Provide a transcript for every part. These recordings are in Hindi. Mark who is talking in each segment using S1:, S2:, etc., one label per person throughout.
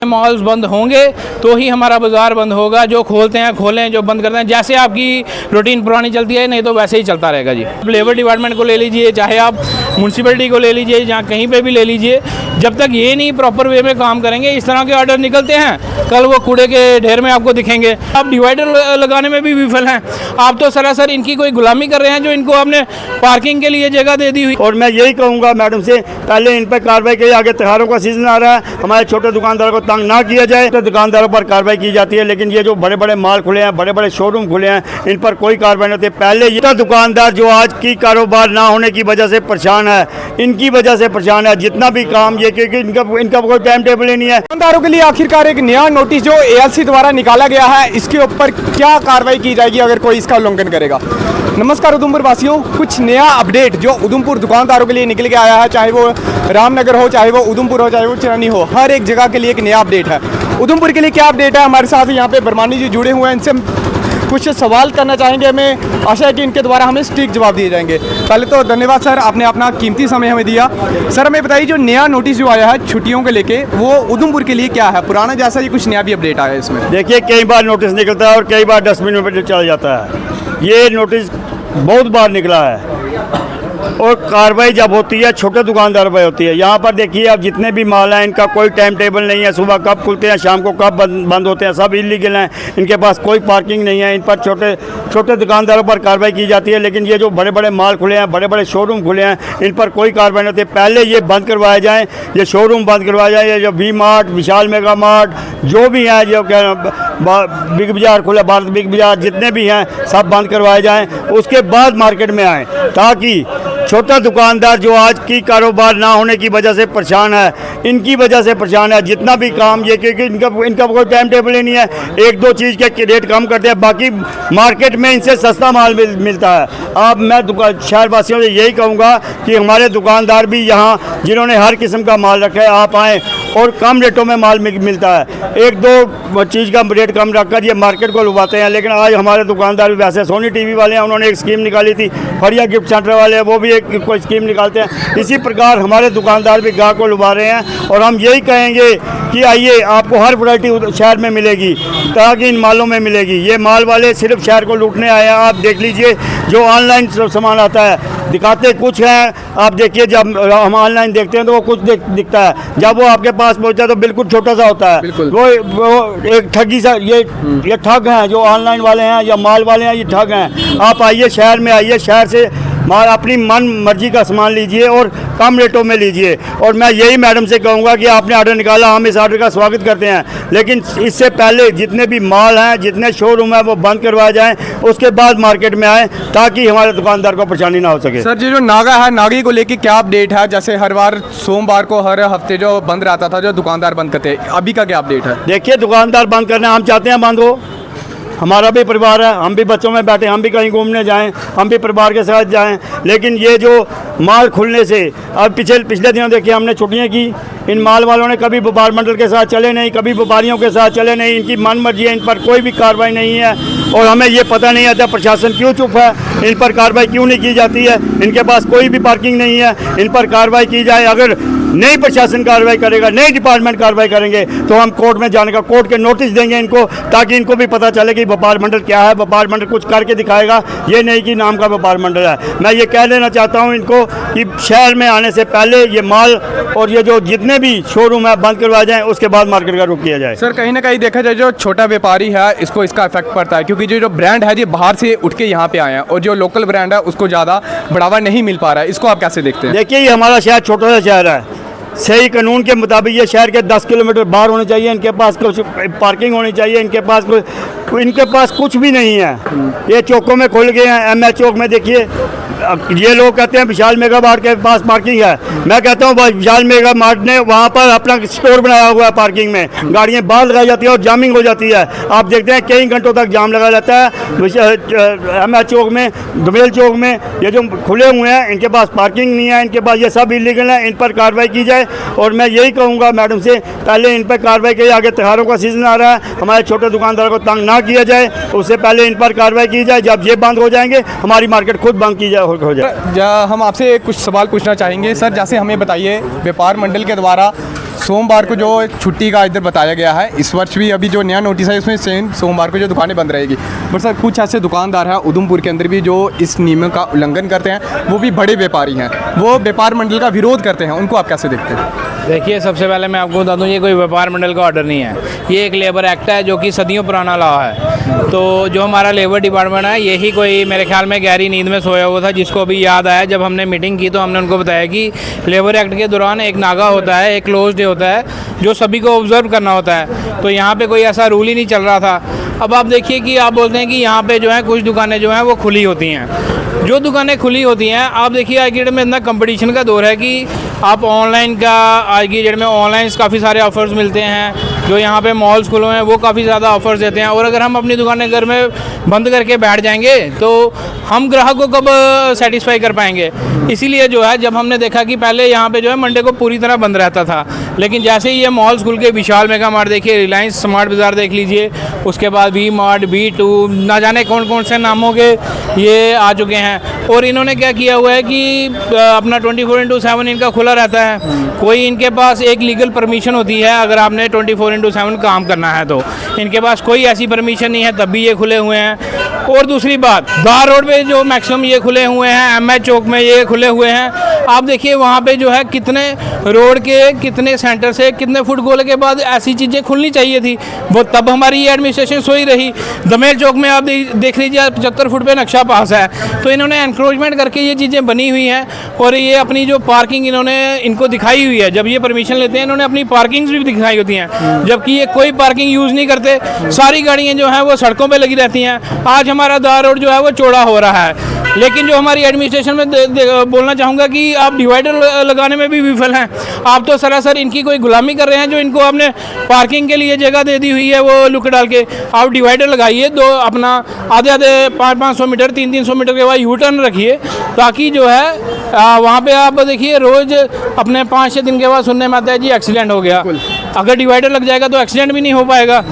S1: मॉल्स बंद होंगे तो ही हमारा बाज़ार बंद होगा। जो खोलते हैं खोलें, जो बंद करते हैं जैसे आपकी रूटीन पुरानी चलती है, नहीं तो वैसे ही चलता रहेगा जी। लेबर डिपार्टमेंट को ले लीजिए, चाहे आप म्यूनसिपलिटी को ले लीजिए, जहाँ कहीं पे भी ले लीजिए, जब तक ये नहीं प्रॉपर वे में काम करेंगे, इस तरह के ऑर्डर निकलते हैं, कल वो कूड़े के ढेर में आपको दिखेंगे। आप डिवाइडर लगाने में भी विफल हैं। आप तो सरासर इनकी कोई गुलामी कर रहे हैं जो इनको आपने पार्किंग के लिए जगह दे दी हुई।
S2: और मैं यही कहूँगा मैडम से, पहले इन पर कार्रवाई की। आगे त्योहारों का सीजन आ रहा है, हमारे छोटे दुकानदारों को तंग ना किया जाए तो दुकानदारों पर कार्रवाई की जाती है। लेकिन ये जो बड़े बड़े माल खुले हैं, बड़े बड़े शोरूम खुले हैं, इन पर कोई कार्रवाई नहीं होती। पहले ये दुकानदार जो आज की कारोबार ना होने की वजह से परेशान है, इनकी वजह से परेशान है। जितना भी काम ये, क्योंकि इनका कोई टाइम टेबल ही नहीं है।
S3: दुकानदारों के लिए आखिरकार एक नया नोटिस जो एएलसी द्वारा निकाला गया है, इसके ऊपर क्या कार्रवाई की जाएगी अगर कोई इसका उल्लंघन करेगा। नमस्कार उधमपुर वासियों, कुछ नया अपडेट जो उधमपुर दुकानदारों के लिए निकल के आया है, चाहे वो रामनगर हो, चाहे वो उधमपुर हो, चाहे वो चरनी हो, हर एक जगह के लिए एक नया अपडेट है। उधमपुर के लिए क्या अपडेट है, हमारे साथ यहाँ पे बरमानी जी जुड़े हुए हैं, इनसे कुछ सवाल करना चाहेंगे। हमें आशा है कि इनके द्वारा हमें सटीक जवाब दिए जाएंगे। पहले तो धन्यवाद सर, आपने अपना कीमती समय हमें दिया। सर हमें बताइए, जो नया नोटिस जो आया है छुट्टियों को लेके, वो उधमपुर के लिए क्या है, पुराना जैसा ही कुछ नया भी अपडेट आया है इसमें?
S2: देखिए, कई बार नोटिस निकलता है और कई बार डस्टबिन में चला जाता है। ये नोटिस बहुत बार निकला है और कार्रवाई जब होती है छोटे दुकानदारों पर होती है। यहाँ पर देखिए, अब जितने भी माल हैं, इनका कोई टाइम टेबल नहीं है। सुबह कब खुलते हैं, शाम को कब बंद होते हैं, सब इलीगल हैं। इनके पास कोई पार्किंग नहीं है। इन पर छोटे दुकानदारों पर कार्रवाई की जाती है। लेकिन ये जो बड़े बड़े माल खुले हैं, बड़े बड़े शोरूम खुले हैं, इन पर कोई कार्रवाई नहीं होती। पहले ये बंद करवाए जाएँ, ये शोरूम बंद करवाया जाए। ये जो V Mart, Vishal Mega Mart, जो भी हैं, जो बिग बाज़ार खुला, भारत बिग बाज़ार, जितने भी हैं सब बंद करवाए जाएँ। उसके बाद मार्केट में आएँ, ताकि छोटा दुकानदार जो आज की कारोबार ना होने की वजह से परेशान है, इनकी वजह से परेशान है। जितना भी काम ये, क्योंकि इनका कोई टाइम टेबल ही नहीं है। एक दो चीज़ के रेट कम करते हैं, बाकी मार्केट में इनसे सस्ता माल मिलता है। अब मैं शहर वासियों से यही कहूँगा कि हमारे दुकानदार भी यहाँ, जिन्होंने हर किस्म का माल रखा है, आप आएँ और कम रेटों में माल मिलता है। एक दो चीज़ का रेट कम रखकर ये मार्केट को लुभाते हैं। लेकिन आज हमारे दुकानदार भी, वैसे सोनी टीवी वाले हैं, उन्होंने एक स्कीम निकाली थी, फरिया गिफ्ट सेंटर वाले हैं, वो भी कोई स्कीम निकालते हैं। इसी प्रकार हमारे दुकानदार भी गाहक को लुभा रहे हैं। और हम यही कहेंगे कि आइए, आपको हर वैरायटी शहर में मिलेगी, ताकि इन मालों में मिलेगी। ये माल वाले सिर्फ शहर को लूटने आए हैं। आप देख लीजिए, जो ऑनलाइन सामान आता है, दिखाते कुछ हैं। आप देखिए, जब हम ऑनलाइन देखते हैं तो वो कुछ दिखता है, जब वो आपके पास पहुंचता है तो बिल्कुल छोटा सा होता है। वो एक ठगी सा, ये ठग हैं जो ऑनलाइन वाले हैं या माल वाले हैं, ये ठग हैं। आप आइए, शहर में आइए, शहर से माल अपनी मन मर्जी का सामान लीजिए और कम रेटों में लीजिए। और मैं यही मैडम से कहूँगा कि आपने ऑर्डर निकाला, हम इस ऑर्डर का स्वागत करते हैं। लेकिन इससे पहले जितने भी माल हैं, जितने शोरूम हैं, वो बंद करवाए जाएँ, उसके बाद मार्केट में आएँ, ताकि हमारे दुकानदार को परेशानी ना हो सके।
S3: सर, जो नागा है, नागी को लेके क्या अपडेट है? जैसे हर बार सोमवार को हर हफ्ते जो बंद रहता था, जो दुकानदार बंद करते हैं, अभी का क्या अपडेट है?
S2: देखिए, दुकानदार बंद करने, हम चाहते हैं बंद हो। हमारा भी परिवार है, हम भी बच्चों में बैठे, हम भी कहीं घूमने जाएं, हम भी परिवार के साथ जाएं। लेकिन ये जो माल खुलने से, अब पिछले दिनों देखिए, हमने छुट्टियां की, इन माल वालों ने कभी व्यापार मंडल के साथ चले नहीं, कभी व्यापारियों के साथ चले नहीं। इनकी मन मर्जी है, इन पर कोई भी कार्रवाई नहीं है। और हमें ये पता नहीं आता प्रशासन क्यों चुप है, इन पर कार्रवाई क्यों नहीं की जाती है। इनके पास कोई भी पार्किंग नहीं है, इन पर कार्रवाई की जाए। अगर नई प्रशासन कार्रवाई करेगा, नई डिपार्टमेंट कार्रवाई करेंगे, तो हम कोर्ट में जाने का, कोर्ट के नोटिस देंगे इनको, ताकि इनको भी पता चले कि व्यापार मंडल क्या है। व्यापार मंडल कुछ करके दिखाएगा, ये नहीं कि नाम का व्यापार मंडल है। मैं ये कह देना चाहता हूँ इनको कि शहर में आने से पहले ये माल और ये जो जितने भी शोरूम है बंद करवाए जाएँ, उसके बाद मार्केट का रुख किया जाए।
S3: सर, कहीं ना कहीं देखा जाए, जो छोटा व्यापारी है, इसको इसका इफेक्ट पड़ता है, क्योंकि जो ब्रांड है, ये बाहर से उठ के यहाँ पे आए हैं, और जो लोकल ब्रांड है उसको ज़्यादा बढ़ावा नहीं मिल पा रहा है। इसको आप कैसे देखते हैं?
S2: देखिए, ये हमारा शहर छोटा सा शहर है। सही कानून के मुताबिक ये शहर के 10 किलोमीटर बाहर होने चाहिए। इनके पास कुछ पार्किंग होनी चाहिए। इनके पास कुछ भी नहीं है। ये चौकों में खुल गए हैं। MS चौक में देखिए, ये लोग कहते हैं विशाल मेगा मार्ट के पास पार्किंग है। मैं कहता हूँ विशाल मेगा मार्ट ने वहाँ पर अपना स्टोर बनाया हुआ है, पार्किंग में गाड़ियाँ बाहर लगाई जाती है और जामिंग हो जाती है। आप देखते हैं कई घंटों तक जाम लगा रहता है। MS चौक में, दुमेल चौक में, ये जो खुले हुए हैं, इनके पास पार्किंग नहीं है, इनके पास, ये सब इलीगल है। इन पर कार्रवाई की जाए। और मैं यही कहूँगा मैडम से, पहले इन पर कार्रवाई की। आगे त्योहारों का सीजन आ रहा है, हमारे छोटे दुकानदारों को तंग ना किया जाए, उससे पहले इन पर कार्रवाई की जाए। जब ये बंद हो जाएंगे, हमारी मार्केट खुद बंद की जाए हो जाए।
S3: हम आपसे कुछ सवाल पूछना चाहेंगे। सर, जैसे हमें बताइए, व्यापार मंडल के द्वारा सोमवार को जो छुट्टी का इधर बताया गया है, इस वर्ष भी अभी जो नया नोटिस है इसमें सेम सोमवार को जो दुकानें बंद रहेगी। बट सर कुछ ऐसे दुकानदार हैं उधमपुर के अंदर भी जो इस नियम का उल्लंघन करते हैं, वो भी बड़े व्यापारी हैं, वो व्यापार मंडल का विरोध करते हैं, उनको आप कैसे देखते हैं?
S1: देखिए, सबसे पहले मैं आपको बता दूं, ये कोई व्यापार मंडल का ऑर्डर नहीं है, ये एक लेबर एक्ट है जो कि सदियों पुराना लॉ है। तो जो हमारा लेबर डिपार्टमेंट है, यही कोई मेरे ख्याल में गहरी नींद में सोया हुआ था, जिसको अभी याद आया। जब हमने मीटिंग की तो हमने उनको बताया कि लेबर एक्ट के दौरान एक नागा होता है, एक क्लोज डे होता है, जो सभी को ऑब्जर्व करना होता है। तो यहाँ पे कोई ऐसा रूल ही नहीं चल रहा था। अब आप देखिए कि आप बोलते हैं कि यहाँ पे जो है कुछ दुकानें जो हैं वो खुली होती हैं। जो दुकानें खुली होती हैं, आप देखिए आज की डेट में इतना कंपटीशन का दौर है कि आप ऑनलाइन का, आज की डेट में ऑनलाइन काफ़ी सारे ऑफर्स मिलते हैं। जो यहाँ पे मॉल्स खुले हैं वो काफ़ी ज़्यादा ऑफर्स देते हैं। और अगर हम अपनी दुकानें घर में बंद करके बैठ जाएंगे तो हम ग्राहक को कब सेटिस्फाई कर पाएंगे? इसीलिए जो है, जब हमने देखा कि पहले यहाँ पे जो है मंडे को पूरी तरह बंद रहता था, लेकिन जैसे ही ये मॉल्स खुल के, विशाल मेगा मार्ट देखिए, रिलायंस स्मार्ट बाज़ार देख लीजिए, उसके बाद वी मार्ट, V2, ना जाने कौन कौन से नामों के ये आ चुके हैं। और इन्होंने क्या किया हुआ है कि अपना 24/7 इनका खुला रहता है। कोई इनके पास एक लीगल परमिशन होती है, अगर आपने 24/7 काम करना है तो इनके पास कोई ऐसी परमिशन नहीं है, तब भी ये खुले हुए हैं। और दूसरी बात, दार रोड पे जो मैक्सिमम ये खुले हुए हैं, MS चौक में ये खुले हुए हैं। आप देखिए वहाँ पे जो है कितने रोड के, कितने सेंटर से, कितने फुट गोले के बाद ऐसी चीज़ें खुलनी चाहिए थी, वो तब हमारी ये एडमिनिस्ट्रेशन सोई रही। दमेल चौक में आप देख लीजिए 75 फुट पे नक्शा पास है, तो इन्होंने एनक्रोचमेंट करके ये चीज़ें बनी हुई हैं। और ये अपनी जो पार्किंग इन्होंने इनको दिखाई हुई है, जब ये परमिशन लेते हैं इन्होंने अपनी पार्किंग्स भी दिखाई होती हैं, जबकि ये कोई पार्किंग यूज़ नहीं करते। सारी गाड़ियाँ जो हैं वो सड़कों पर लगी रहती हैं। आज हमारा दार रोड जो है वो चौड़ा हो रहा है, लेकिन जो हमारी एडमिनिस्ट्रेशन में बोलना चाहूँगा कि आप डिवाइडर लगाने में भी विफल हैं। आप तो सरासर इनकी कोई गुलामी कर रहे हैं। जो इनको आपने पार्किंग के लिए जगह दे दी हुई है वो लुक डाल के, आप डिवाइडर लगाइए, दो अपना आधे 500 मीटर, 300 मीटर के बाद यू टर्न रखिए, ताकि जो है वहाँ पे आप देखिए रोज़ अपने 5-6 दिन के बाद सुनने में आता है जी एक्सीडेंट हो गया। अगर डिवाइडर लग जाएगा तो एक्सीडेंट भी नहीं हो पाएगा।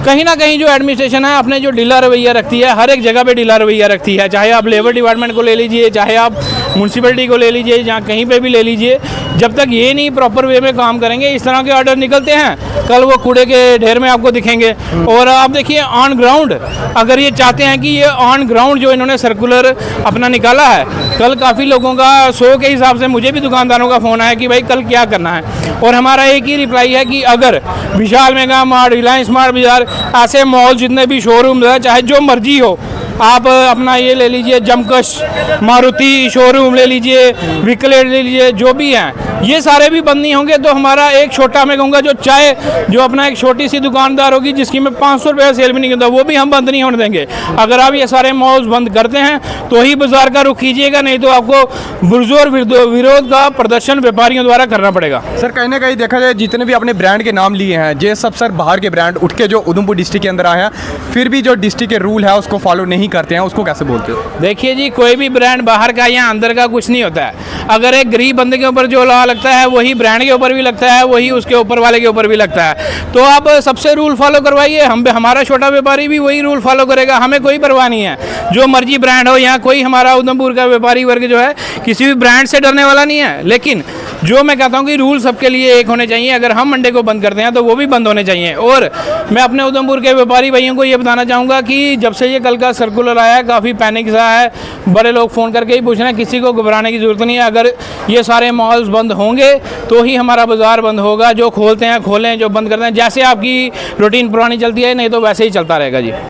S1: कहीं ना कहीं जो एडमिनिस्ट्रेशन है अपने जो ढीला रवैया रखती है, हर एक जगह पे ढीला रवैया रखती है, चाहे आप लेबर डिपार्टमेंट को ले लीजिए, चाहे आप म्यूनसिपैलिटी को ले लीजिए, जहाँ कहीं पे भी ले लीजिए। जब तक ये नहीं प्रॉपर वे में काम करेंगे, इस तरह के ऑर्डर निकलते हैं, कल वो कूड़े के ढेर में आपको दिखेंगे। और आप देखिए ऑन ग्राउंड, अगर ये चाहते हैं कि ये ऑन ग्राउंड जो इन्होंने सर्कुलर अपना निकाला है, कल काफ़ी लोगों का 100 के हिसाब से मुझे भी दुकानदारों का फ़ोन आया कि भाई कल क्या करना है। और हमारा एक ही रिप्लाई है कि अगर विशाल मेगा मार्ट, रिलायंस स्मार्ट बाज़ार, ऐसे मॉल जितने भी शोरूम है, चाहे जो मर्जी हो, आप अपना ये ले लीजिए, जमकश, मारुति शोरूम ले लीजिए, विकलेट ले लीजिए, जो भी हैं, ये सारे भी बंद नहीं होंगे तो हमारा एक छोटा, मैं कहूँगा जो चाय, जो अपना एक छोटी सी दुकानदार होगी जिसकी में 500 रुपये सेल भी नहीं होता, वो भी हम बंद नहीं होने देंगे। अगर आप ये सारे मॉल्स बंद करते हैं तो ही बाजार का रुख कीजिएगा, नहीं तो आपको बुरजोर विरोध का प्रदर्शन व्यापारियों द्वारा करना पड़ेगा।
S3: सर कहीं ना कहीं देखा जाए, जितने भी अपने ब्रांड के नाम लिए हैं, ये सब सर बाहर के ब्रांड उठ के जो उधमपुर डिस्ट्रिक्ट के अंदर आए हैं, फिर भी जो डिस्ट्रिक्ट के रूल है उसको फॉलो नहीं करते हैं, उसको कैसे बोलते हो?
S1: देखिए जी, कोई भी ब्रांड बाहर का या अंदर का कुछ नहीं होता है। अगर एक गरीब बंदे के ऊपर जो लॉ लगता है वही ब्रांड के ऊपर भी लगता है, वही उसके ऊपर वाले के ऊपर भी लगता है। तो आप सबसे रूल फॉलो करवाइए, हमारा छोटा व्यापारी भी वही रूल फॉलो करेगा, हमें कोई परवाह नहीं है। जो मर्जी ब्रांड हो, यहाँ कोई हमारा उधमपुर का व्यापारी वर्ग जो है किसी भी ब्रांड से डरने वाला नहीं है। लेकिन जो मैं कहता हूँ कि रूल सबके लिए एक होने चाहिए। अगर हम मंडे को बंद करते हैं तो वो भी बंद होने चाहिए। और मैं अपने उधमपुर के व्यापारी भाइयों को ये बताना चाहूँगा कि जब से ये कल का सर्कुलर आया है, काफ़ी पैनिक सा है, बड़े लोग फ़ोन करके ही पूछ रहे हैं, किसी को घबराने की ज़रूरत नहीं है। अगर ये सारे मॉल्स बंद होंगे तो ही हमारा बाज़ार बंद होगा। जो खोलते हैं खोलें, जो बंद करते हैं, जैसे आपकी रूटीन पुरानी चलती है, नहीं तो वैसे ही चलता रहेगा जी।